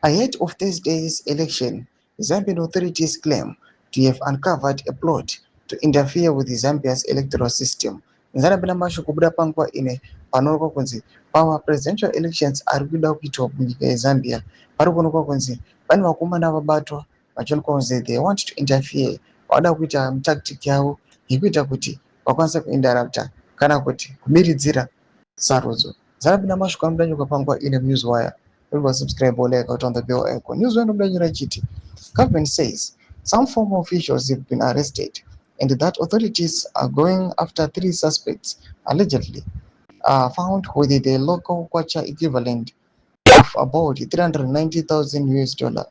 Ahead of Thursday's election, Zambian authorities claim to have uncovered a plot to interfere with Zambia's electoral system. Nzarabina mashoko pangwa ine panoonekwa kunzi presidential elections ari kuda kuitwa munyika yeZambia. Pari kuonekwa kunzi pane vakomana vabatwa vachionekwa kunzi they want to interfere, vada kuita tactic yavo yekuita kuti vakwanise kuinterrupta kana kuti kubiridzira sarudzo. Nzarabina mashoko anodanyuka pangwa ine newswire. Remember, subscribe or like out on the bell icon. News when Chiti. Government says some former officials have been arrested and that authorities are going after 3 suspects allegedly found with the local kwacha equivalent of about 390,000 US dollar,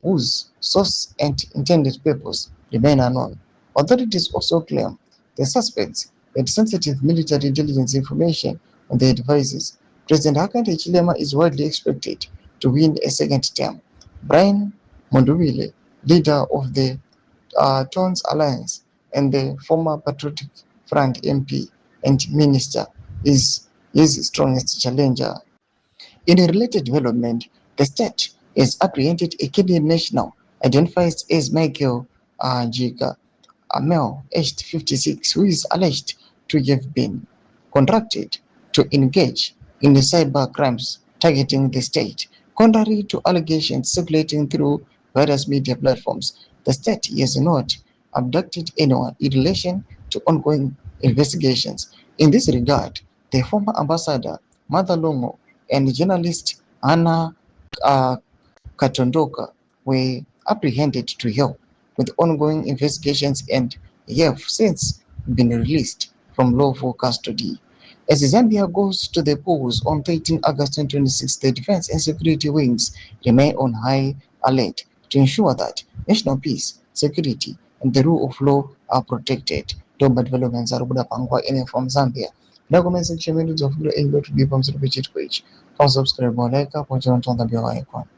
whose source and intended purpose remain unknown. Authorities also claim the suspects had sensitive military intelligence information on their devices. President Hakainde Hichilema is widely expected to win a second term. Brian Mondubile, leader of the Tones Alliance and the former Patriotic Front MP and minister, is his strongest challenger. In a related development, the state has apprehended a Kenyan national identified as Michael Jiga, a male aged 56, who is alleged to have been contracted to engage in the cyber crimes targeting the state. Contrary to allegations circulating through various media platforms, the state has not abducted anyone in relation to ongoing investigations. In this regard, the former ambassador Martha Longo and journalist Anna Katondoka were apprehended to help with ongoing investigations and have since been released from lawful custody. As Zambia goes to the polls on 13 August 2026, the defense and security wings remain on high alert to ensure that national peace, security, and the rule of law are protected. Domba developments are pangwa in from Zambia. Now comment section of video able to be from the page. Subscribe or like up or turn on the bell icon.